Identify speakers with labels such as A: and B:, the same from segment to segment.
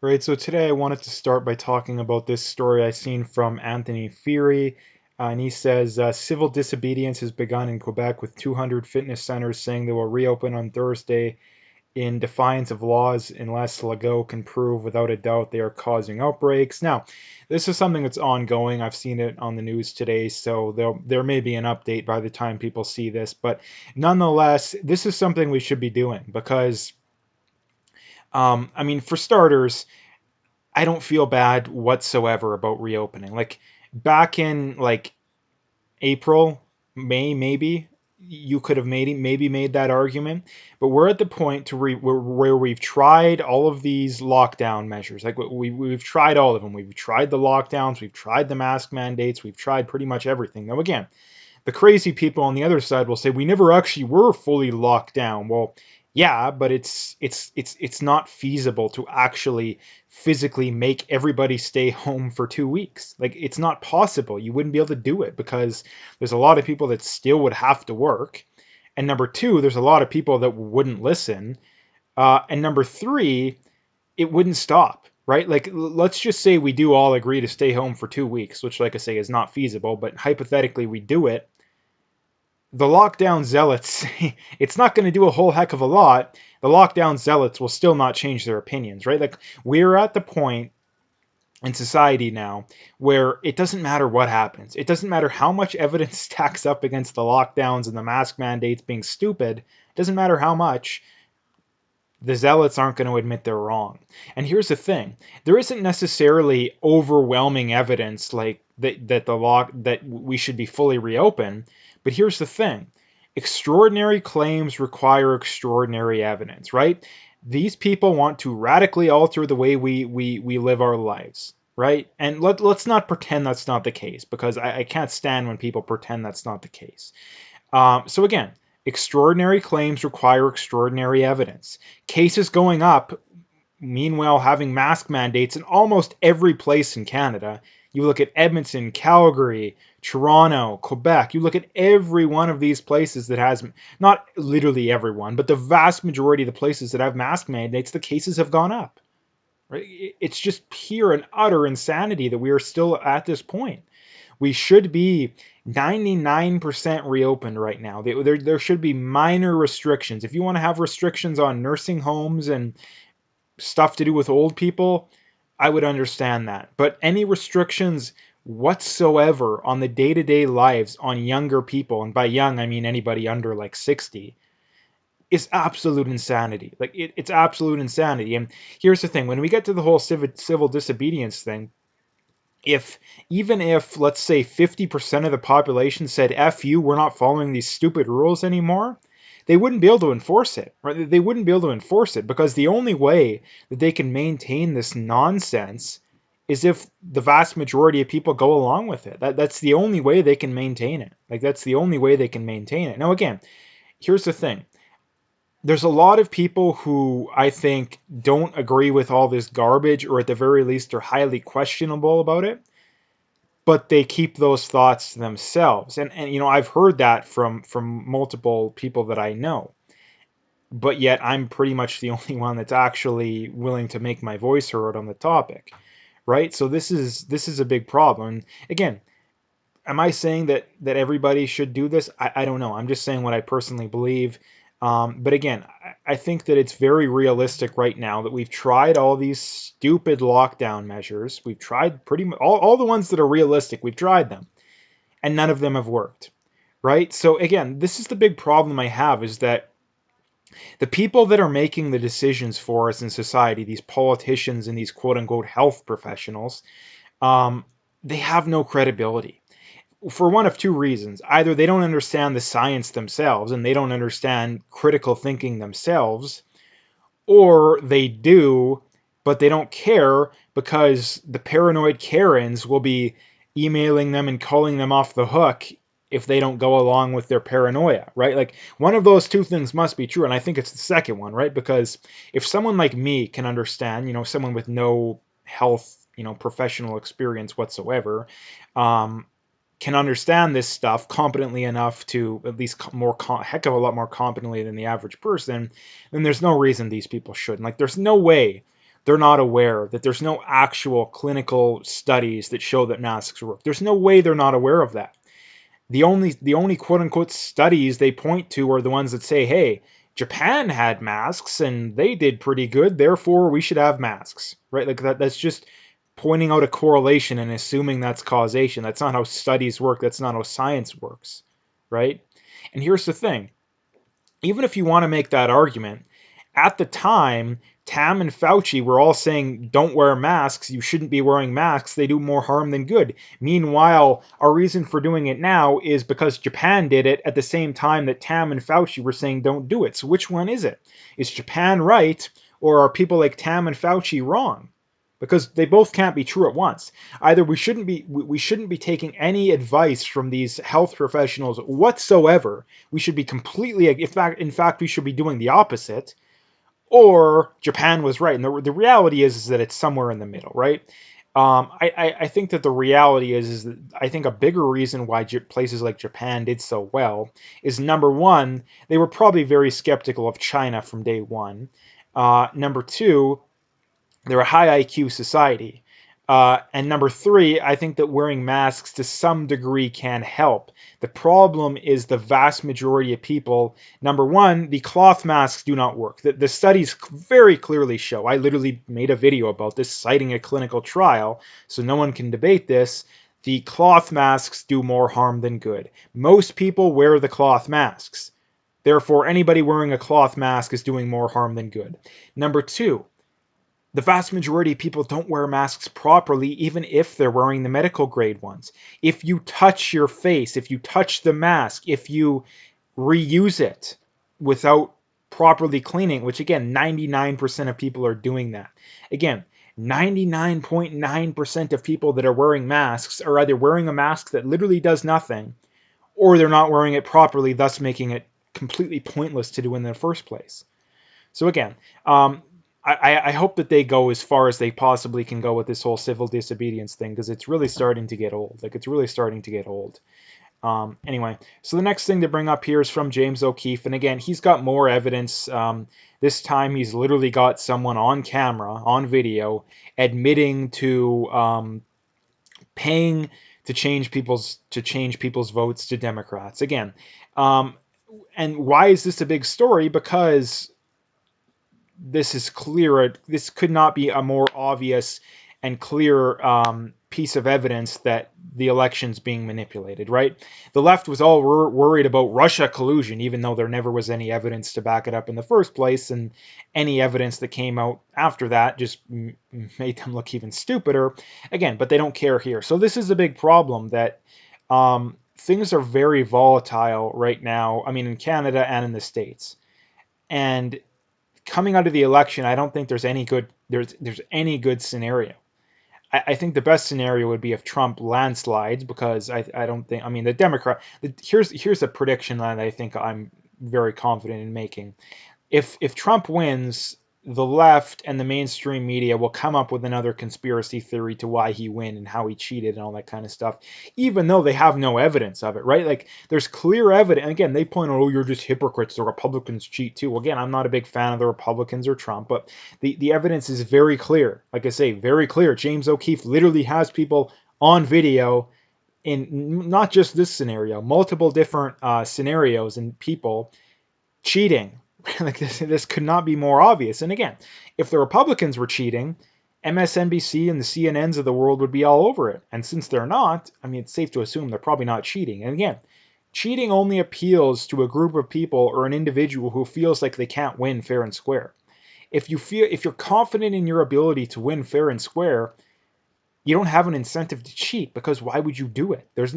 A: Right, so today I wanted to start by talking about this story I seen from Anthony Feary. And he says civil disobedience has begun in Quebec with 200 fitness centers saying they will reopen on Thursday in defiance of laws unless Legault can prove without a doubt they are causing outbreaks. Now, this is something that's ongoing. I've seen it on the news today, so there may be an update by the time people see this. But nonetheless, this is something we should be doing because, I mean, for starters, I don't feel bad whatsoever about reopening. Like back in like April, May, maybe you could have maybe made that argument, but we're at the point where we've tried all of these lockdown measures. Like we've tried all of them. We've tried the lockdowns, we've tried the mask mandates, we've tried pretty much everything. Now again, the crazy people on the other side will say we never actually were fully locked down. Well, yeah, but it's not feasible to actually physically make everybody stay home for 2 weeks. Like it's not possible. You wouldn't be able to do it because there's a lot of people that still would have to work. And number two, there's a lot of people that wouldn't listen. And number three, it wouldn't stop, right? Like let's just say we do all agree to stay home for 2 weeks, which like I say is not feasible, but hypothetically we do it. The lockdown zealots, it's not going to do a whole heck of a lot. The lockdown zealots will still not change their opinions, right? Like we're at the point in society now where it doesn't matter what happens. It doesn't matter how much evidence stacks up against the lockdowns and the mask mandates being stupid. It doesn't matter how much. The zealots aren't going to admit they're wrong. And here's the thing: there isn't necessarily overwhelming evidence like that we should be fully reopened. But here's the thing: extraordinary claims require extraordinary evidence, right? These people want to radically alter the way we live our lives, right? And let's not pretend that's not the case because I can't stand when people pretend that's not the case. So again, extraordinary claims require extraordinary evidence. Cases going up, meanwhile having mask mandates in almost every place in Canada. You look at Edmonton, Calgary, Toronto, Quebec. You look at every one of these places that has, not literally everyone, but the vast majority of the places that have mask mandates, the cases have gone up. Right? It's just pure and utter insanity that we are still at this point. We should be 99% reopened right now. There should be minor restrictions. If you want to have restrictions on nursing homes and stuff to do with old people, I would understand that. But any restrictions whatsoever on the day-to-day lives on younger people, and by young I mean anybody under like 60, is absolute insanity. Like it's absolute insanity. And here's the thing: when we get to the whole civil disobedience thing, if even if let's say 50% of the population said F you, we're not following these stupid rules anymore, they wouldn't be able to enforce it, right? They wouldn't be able to enforce it because the only way that they can maintain this nonsense is if the vast majority of people go along with it. That's the only way they can maintain it. Like that's the only way they can maintain it. Now again, here's the thing: there's a lot of people who I think don't agree with all this garbage, or at the very least are highly questionable about it, but they keep those thoughts to themselves. And you know, I've heard that from multiple people that I know. But yet I'm pretty much the only one that's actually willing to make my voice heard on the topic, right? So this is a big problem. Again, am I saying that everybody should do this? I don't know. I'm just saying what I personally believe. But again, I think that it's very realistic right now that we've tried all these stupid lockdown measures. We've tried pretty much all the ones that are realistic. We've tried them, and none of them have worked, right? So again, this is the big problem I have: is that the people that are making the decisions for us in society, these politicians and these quote unquote health professionals, um, they have no credibility for one of two reasons. Either they don't understand the science themselves and they don't understand critical thinking themselves, or they do, but they don't care because the paranoid Karens will be emailing them and calling them off the hook if they don't go along with their paranoia, right? Like one of those two things must be true, and I think it's the second one, right? Because if someone like me can understand, you know, someone with no health, you know, professional experience whatsoever, um, can understand this stuff competently enough to at least heck of a lot more competently than the average person, then there's no reason these people shouldn't. Like, there's no way they're not aware that there's no actual clinical studies that show that masks work. There's no way they're not aware of that. The only quote unquote studies they point to are the ones that say, hey, Japan had masks and they did pretty good, therefore we should have masks. Right? Like that's just pointing out a correlation and assuming that's causation. That's not how studies work. That's not how science works. Right? And here's the thing. Even if you want to make that argument, at the time, Tam and Fauci were all saying, don't wear masks, you shouldn't be wearing masks, they do more harm than good. Meanwhile, our reason for doing it now is because Japan did it at the same time that Tam and Fauci were saying don't do it. So which one is it? Is Japan right, or are people like Tam and Fauci wrong? Because they both can't be true at once. Either we shouldn't be taking any advice from these health professionals whatsoever. We should be completely, in fact, we should be doing the opposite. Or Japan was right, and the reality is that it's somewhere in the middle, right? I think that the reality is that I think a bigger reason why places like Japan did so well is, number one, they were probably very skeptical of China from day one. Number two, they're a high IQ society. And number three, I think that wearing masks to some degree can help. The problem is the vast majority of people, number one, the cloth masks do not work. The studies very clearly show, I literally made a video about this citing a clinical trial, so no one can debate this. The cloth masks do more harm than good. Most people wear the cloth masks. Therefore, anybody wearing a cloth mask is doing more harm than good. Number two, the vast majority of people don't wear masks properly, even if they're wearing the medical grade ones. If you touch your face, if you touch the mask, if you reuse it without properly cleaning, which again, 99% of people are doing that. Again, 99.9% of people that are wearing masks are either wearing a mask that literally does nothing, or they're not wearing it properly, thus making it completely pointless to do in the first place. So again, I hope that they go as far as they possibly can go with this whole civil disobedience thing, because it's really starting to get old. Like, it's really starting to get old. Anyway, so the next thing to bring up here is from James O'Keefe. And again, he's got more evidence. This time he's literally got someone on camera, on video, admitting to paying to change people's votes to Democrats. Again, and why is this a big story? Because this is clear. This could not be a more obvious and clear piece of evidence that the election's being manipulated, right? The left was all worried about Russia collusion, even though there never was any evidence to back it up in the first place, and any evidence that came out after that just made them look even stupider. Again, but they don't care here. So this is a big problem that things are very volatile right now. I mean, in Canada and in the States. And coming out of the election, I don't think there's any good scenario. I think the best scenario would be if Trump landslides, because I don't think, I mean, here's a prediction that I think I'm very confident in making. If Trump wins, the left and the mainstream media will come up with another conspiracy theory to why he won and how he cheated and all that kind of stuff, even though they have no evidence of it, right? Like, there's clear evidence. And again, they point out, oh, you're just hypocrites. The Republicans cheat too. Well, again, I'm not a big fan of the Republicans or Trump, but the evidence is very clear. Like I say, very clear. James O'Keefe literally has people on video in not just this scenario, multiple different scenarios and people cheating. Like, this could not be more obvious. And again, if the Republicans were cheating, MSNBC and the CNNs of the world would be all over it. And since they're not, I mean, it's safe to assume they're probably not cheating. And again, cheating only appeals to a group of people or an individual who feels like they can't win fair and square. If you're confident in your ability to win fair and square, you don't have an incentive to cheat, because why would you do it? There's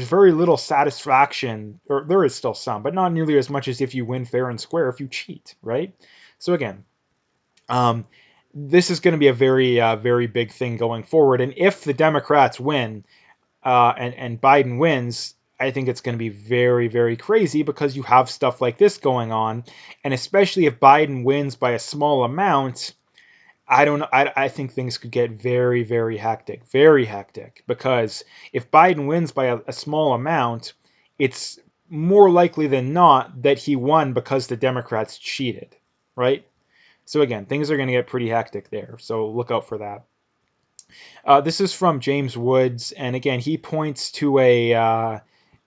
A: very little satisfaction, or there is still some, but not nearly as much as if you win fair and square if you cheat, right? So again, this is going to be a very big thing going forward. And if the Democrats win, and Biden wins, I think it's going to be very crazy, because you have stuff like this going on, and especially if Biden wins by a small amount. I think things could get very hectic, because if Biden wins by a small amount, it's more likely than not that he won because the Democrats cheated, right? So again, things are going to get pretty hectic there. So look out for that. This is from James Woods, and again, he points to a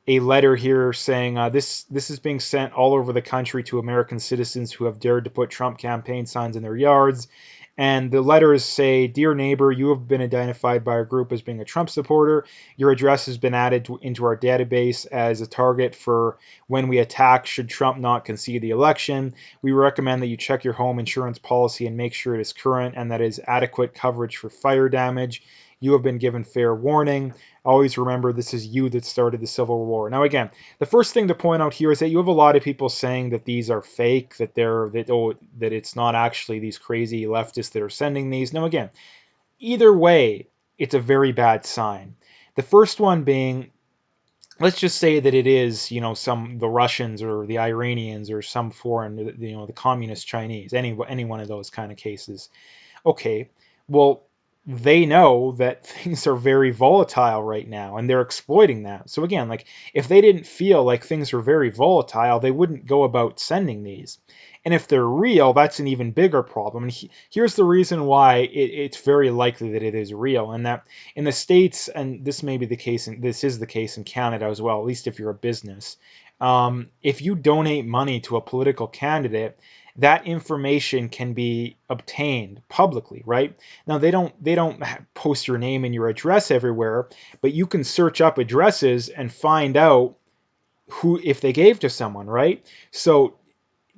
A: letter here saying this is being sent all over the country to American citizens who have dared to put Trump campaign signs in their yards. And the letters say, "Dear neighbor, you have been identified by our group as being a Trump supporter. Your address has been added into our database as a target for when we attack should Trump not concede the election. We recommend that you check your home insurance policy and make sure it is current and that it is adequate coverage for fire damage. You have been given fair warning. Always remember this is you that started the Civil War." Now again, the first thing to point out here is that you have a lot of people saying that these are fake, that it's not actually these crazy leftists that are sending these. Now again, either way, it's a very bad sign. The first one being, let's just say that it is, the Russians or the Iranians or some foreign, the communist Chinese, any one of those kind of cases. Okay, well, they know that things are very volatile right now and they're exploiting that. So again, like if they didn't feel like things were very volatile, they wouldn't go about sending these. And if they're real, that's an even bigger problem. And here's the reason why it's very likely that it is real, and that in the States, and this may be the case, this is the case in Canada as well, at least if you're a business. If you donate money to a political candidate, that information can be obtained publicly, right? Now they don't post your name and your address everywhere, but you can search up addresses and find out who, if they gave to someone, right? So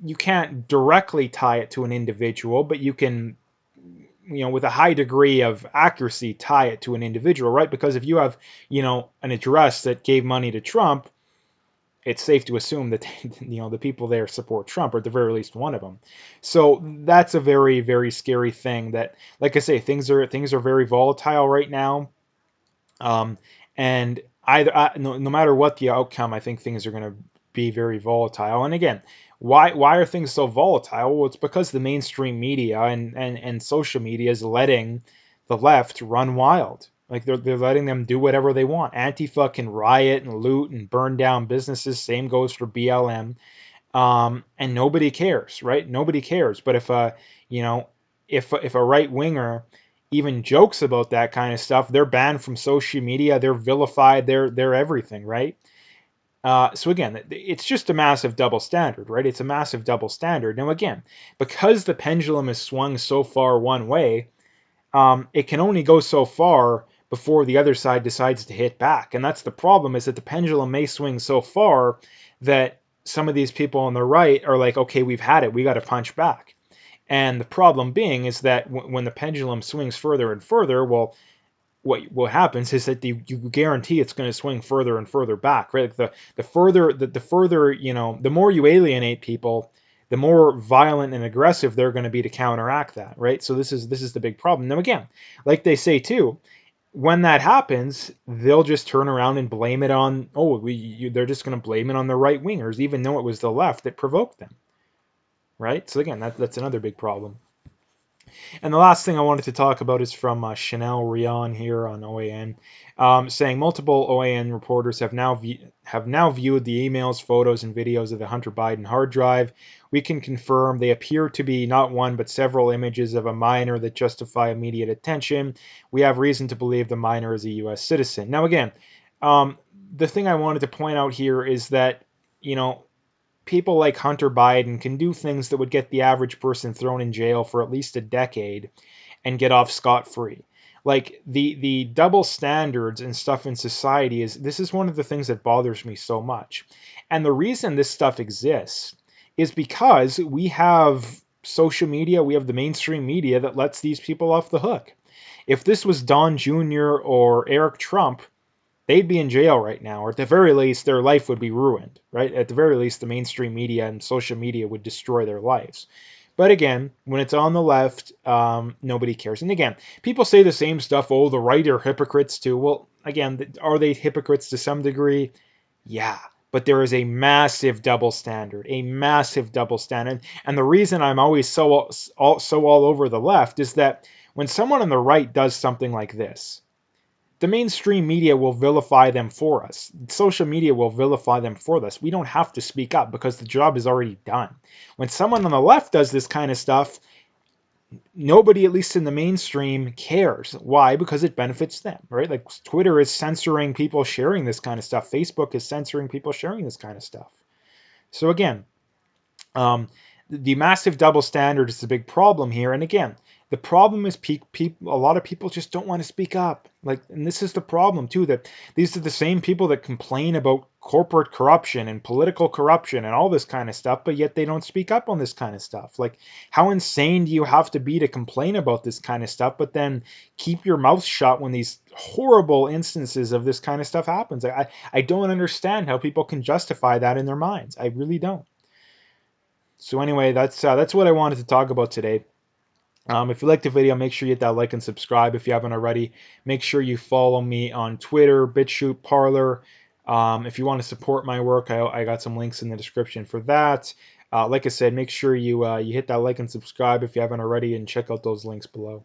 A: you can't directly tie it to an individual, but you can, with a high degree of accuracy, tie it to an individual, right? Because if you have, an address that gave money to Trump, it's safe to assume that the people there support Trump, or at the very least one of them. So that's a very, very scary thing. That, like I say, things are very volatile right now, and no matter what the outcome, I think things are going to be very volatile. And again, why are things so volatile? Well, it's because the mainstream media and social media is letting the left run wild. Like they're letting them do whatever they want. Antifa can riot and loot and burn down businesses. Same goes for BLM. And nobody cares, right? Nobody cares. But you know, if a right winger even jokes about that kind of stuff, they're banned from social media. They're vilified. They're everything, right? So again, it's just a massive double standard, right? It's a massive double standard. Now again, because the pendulum is swung so far one way, it can only go so far before the other side decides to hit back. And that's the problem, is that the pendulum may swing so far that some of these people on the right are like, okay, we've had it, we got to punch back. And the problem being is that when the pendulum swings further and further, well, what happens is that you guarantee it's going to swing further and further back, right? Like the further, the more you alienate people, the more violent and aggressive they're going to be to counteract that, right? So this is the big problem. Now again, like they say too, when that happens, they'll just turn around and blame it on, they're just going to blame it on the right wingers, even though it was the left that provoked them, right? So again, that's another big problem. And the last thing I wanted to talk about is from Chanel Rion here on OAN, saying multiple OAN reporters have now viewed the emails, photos, and videos of the Hunter Biden hard drive. We can confirm they appear to be not one but several images of a minor that justify immediate attention. We have reason to believe the minor is a U.S. citizen. Now again, the thing I wanted to point out here is that, people like Hunter Biden can do things that would get the average person thrown in jail for at least a decade and get off scot-free. Like the double standards and stuff in society this is one of the things that bothers me so much. And the reason this stuff exists is because we have social media, we have the mainstream media that lets these people off the hook. If this was Don Jr. or Eric Trump, they'd be in jail right now, or at the very least, their life would be ruined, right? At the very least, the mainstream media and social media would destroy their lives. But again, when it's on the left, nobody cares. And again, people say the same stuff, oh, the right are hypocrites too. Well, again, are they hypocrites to some degree? Yeah. But there is a massive double standard, a massive double standard. And the reason I'm always so all over the left is that when someone on the right does something like this, the mainstream media will vilify them for us. Social media will vilify them for us. We don't have to speak up because the job is already done. When someone on the left does this kind of stuff, nobody, at least in the mainstream, cares. Why? Because it benefits them, right? Like Twitter is censoring people sharing this kind of stuff. Facebook is censoring people sharing this kind of stuff. So again, um, the massive double standard is the big problem here. And again, the problem is a lot of people just don't want to speak up. Like, and this is the problem too, that these are the same people that complain about corporate corruption and political corruption and all this kind of stuff, but yet they don't speak up on this kind of stuff. Like, how insane do you have to be to complain about this kind of stuff, but then keep your mouth shut when these horrible instances of this kind of stuff happens? I don't understand how people can justify that in their minds. I really don't. So anyway, that's what I wanted to talk about today. If you liked the video, make sure you hit that like and subscribe if you haven't already. Make sure you follow me on Twitter, BitChute, Parler. If you want to support my work, I got some links in the description for that. Like I said, make sure you hit that like and subscribe if you haven't already, and check out those links below.